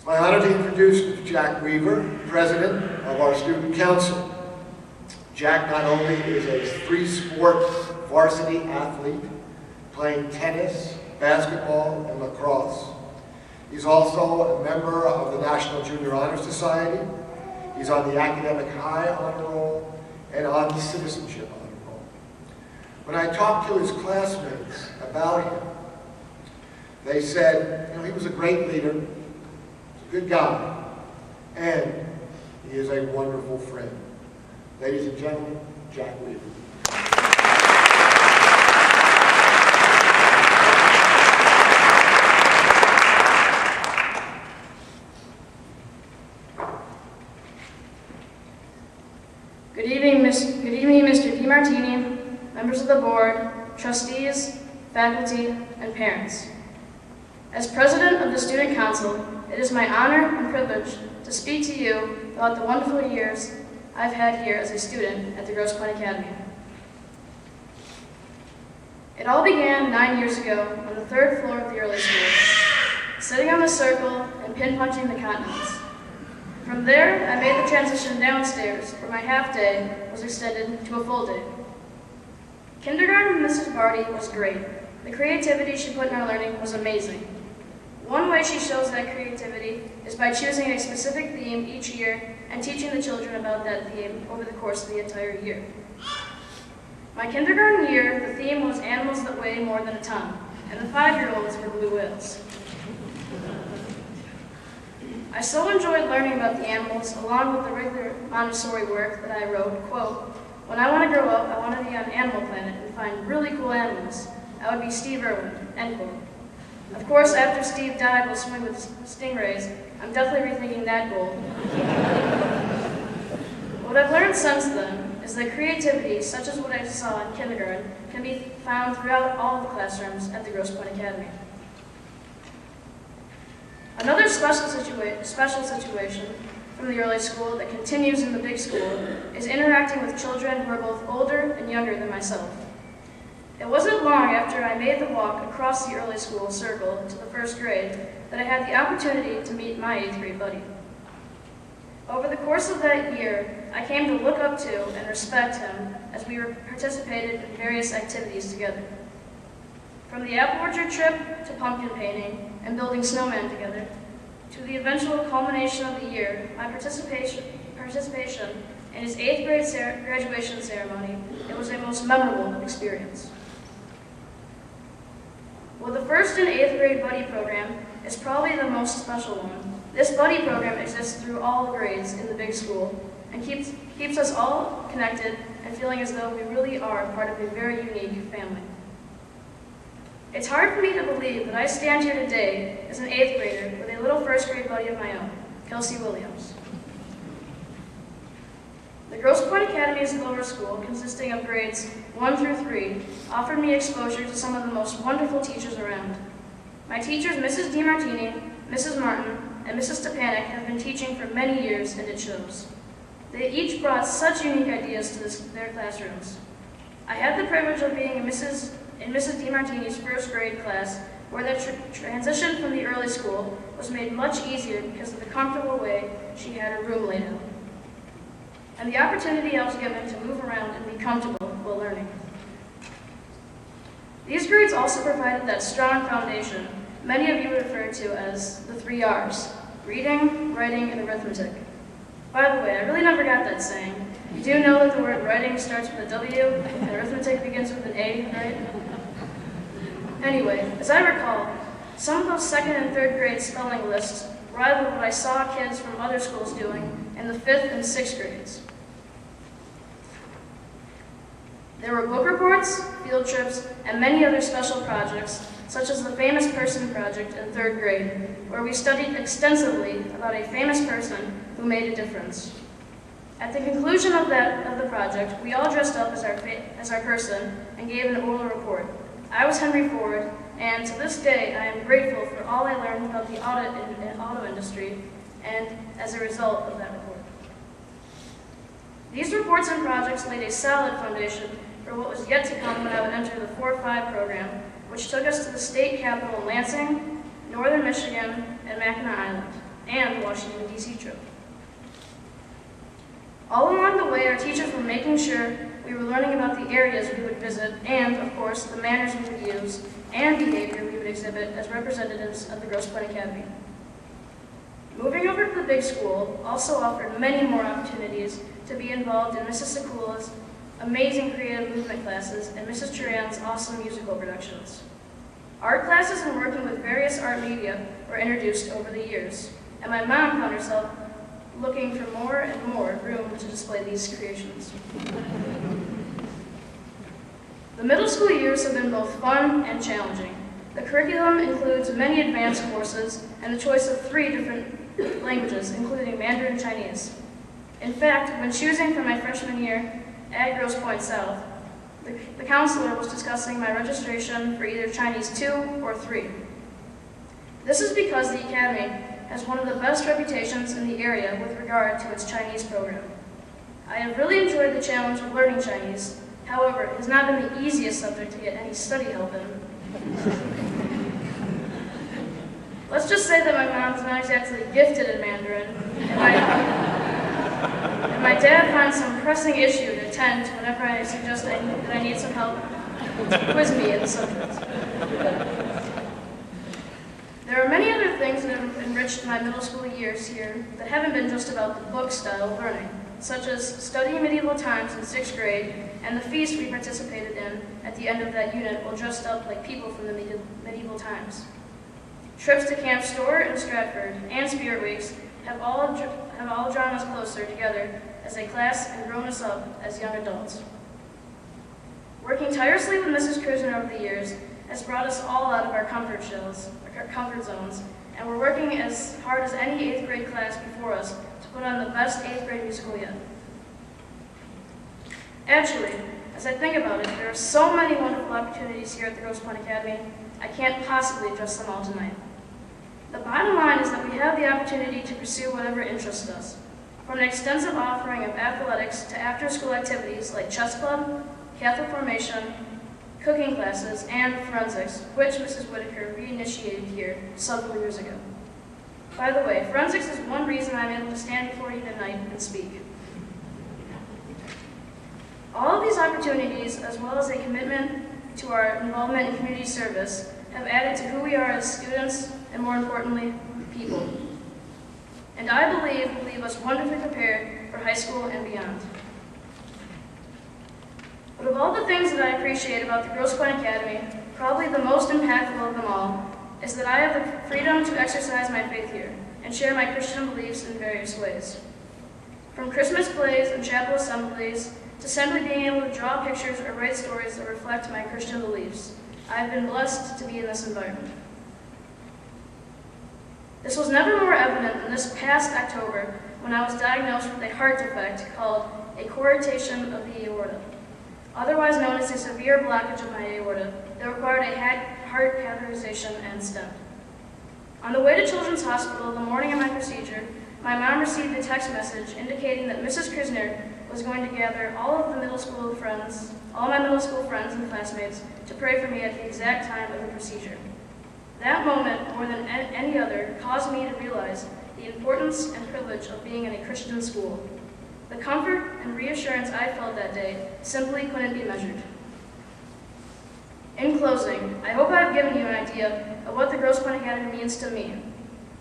my honor to introduce Mr. Jack Weaver, President of our Student Council. Jack not only is a three-sport varsity athlete, playing tennis, basketball, and lacrosse. He's also a member of the National Junior Honor Society. He's on the Academic High Honor Roll and on the Citizenship Honor Roll. When I talked to his classmates about him, they said, you know, he was a great leader, a good guy, and he is a wonderful friend. Ladies and gentlemen, Jack Weaver. Good evening, Mr. DiMartini, members of the board, trustees, faculty, and parents. As president of the Student Council, it is my honor and privilege to speak to you about the wonderful years I've had here as a student at the Grosse Pointe Academy. It all began 9 years ago on the 3rd floor of the early school, sitting on the circle and pin-punching the continents. From there, I made the transition downstairs, where my half-day was extended to a full day. Kindergarten Mrs. Barty was great. The creativity she put in our learning was amazing. One way she shows that creativity is by choosing a specific theme each year and teaching the children about that theme over the course of the entire year. My kindergarten year, the theme was animals that weigh more than a ton, and the 5-year-olds were blue whales. I so enjoyed learning about the animals along with the regular Montessori work that I wrote, quote, "When I want to grow up, I want to be on Animal Planet and find really cool animals. I would be Steve Irwin," end quote. Of course, after Steve died while swimming with stingrays, I'm definitely rethinking that goal. What I've learned since then is that creativity, such as what I saw in kindergarten, can be found throughout all of the classrooms at the Grosse Pointe Academy. Another special situation from the early school that continues in the big school is interacting with children who are both older and younger than myself. It wasn't long after I made the walk across the early school circle to the 1st grade that I had the opportunity to meet my 8th grade buddy. Over the course of that year, I came to look up to and respect him as we participated in various activities together. From the apple orchard trip to pumpkin painting and building snowmen together, to the eventual culmination of the year, my participation in his 8th grade graduation ceremony, it was a most memorable experience. Well, the 1st and 8th grade buddy program is probably the most special one. This buddy program exists through all the grades in the big school and keeps us all connected and feeling as though we really are part of a very unique family. It's hard for me to believe that I stand here today as an 8th grader with a little 1st grade buddy of my own, Kelsey Williams. The Grosse Pointe Academy's lower school, consisting of grades 1 through 3, offered me exposure to some of the most wonderful teachers around. My teachers, Mrs. DiMartini, Mrs. Martin, and Mrs. Stepanek, have been teaching for many years, and it shows. They each brought such unique ideas to their classrooms. I had the privilege of being in Mrs. DiMartini's 1st grade class, where the transition from the early school was made much easier because of the comfortable way she had her room laid out, and the opportunity I was given to move around and be comfortable while learning. These grades also provided that strong foundation many of you refer to as the 3 R's: reading, writing, and arithmetic. By the way, I really never got that saying. You do know that the word writing starts with a W and arithmetic begins with an A, right? Anyway, as I recall, some of those 2nd and 3rd grade spelling lists rivaled what I saw kids from other schools doing in the 5th and 6th grades. There were book reports, field trips, and many other special projects, such as the Famous Person Project in 3rd grade, where we studied extensively about a famous person who made a difference. At the conclusion of the project, we all dressed up as our person and gave an oral report. I was Henry Ford, and to this day, I am grateful for all I learned about the auto industry, and as a result of that report. These reports and projects laid a solid foundation for what was yet to come when I would enter the 4-5 program, which took us to the state capital in Lansing, northern Michigan, and Mackinac Island. and the Washington, D.C. trip. All along the way, our teachers were making sure we were learning about the areas we would visit and, of course, the manners we would use and behavior we would exhibit as representatives of the Grosse Pointe Academy. Moving over to the big school also offered many more opportunities to be involved in Mrs. Sekula's amazing creative movement classes and Mrs. Turan's awesome musical productions. Art classes and working with various art media were introduced over the years, and my mom found herself looking for more and more room to display these creations. The middle school years have been both fun and challenging. The curriculum includes many advanced courses and the choice of 3 different languages, including Mandarin and Chinese. In fact, when choosing for my freshman year at Grosse Pointe South, the counselor was discussing my registration for either Chinese 2 or 3. This is because the Academy has one of the best reputations in the area with regard to its Chinese program. I have really enjoyed the challenge of learning Chinese. However, it has not been the easiest subject to get any study help in. Let's just say that my mom is not exactly gifted in Mandarin, and my dad finds some pressing issue to attend to whenever I suggest that I need some help to quiz me in the subject. There are many other things that have enriched my middle school years here that haven't been just about the book style of learning, such as studying medieval times in 6th grade and the feast we participated in at the end of that unit while dressed up like people from the medieval times. Trips to Camp Store in Stratford and Spirit Weeks have all drawn us closer together as a class and grown us up as young adults. Working tirelessly with Mrs. Krisner over the years has brought us all out of our comfort zones, and we're working as hard as any 8th grade class before us to put on the best 8th grade musical yet. Actually, as I think about it, there are so many wonderful opportunities here at the Grosse Pointe Academy, I can't possibly address them all tonight. The bottom line is that we have the opportunity to pursue whatever interests us, from an extensive offering of athletics to after-school activities like chess club, Catholic formation, cooking classes, and forensics, which Mrs. Whitaker reinitiated here several years ago. By the way, forensics is one reason I'm able to stand before you tonight and speak. All of these opportunities, as well as a commitment to our involvement in community service, have added to who we are as students and, more importantly, people. And I believe will leave us wonderfully prepared for high school and beyond. But of all the things that I appreciate about the Grosse Pointe Academy, probably the most impactful of them all is that I have the freedom to exercise my faith here and share my Christian beliefs in various ways. From Christmas plays and chapel assemblies to simply being able to draw pictures or write stories that reflect my Christian beliefs, I have been blessed to be in this environment. This was never more evident than this past October when I was diagnosed with a heart defect called a coarctation of the aorta, otherwise known as a severe blockage of my aorta that required a heart catheterization and stent. On the way to Children's Hospital the morning of my procedure, my mom received a text message indicating that Mrs. Krisner was going to gather all my middle school friends and classmates to pray for me at the exact time of the procedure. That moment, more than any other, caused me to realize the importance and privilege of being in a Christian school. The comfort and reassurance I felt that day simply couldn't be measured. In closing, I hope I've given you an idea of what the Grosse Pointe Academy means to me.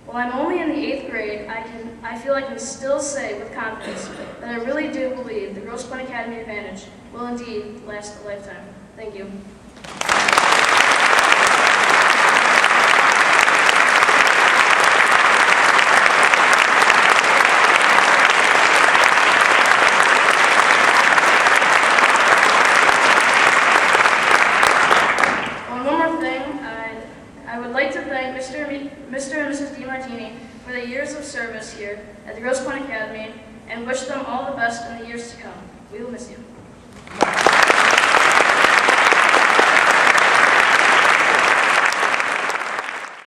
While I'm only in the 8th grade, I feel I can still say with confidence that I really do believe the Grosse Pointe Academy advantage will indeed last a lifetime. Thank you. I would like to thank Mr. and Mrs. DiMartini for their years of service here at the Grosse Pointe Academy and wish them all the best in the years to come. We will miss you.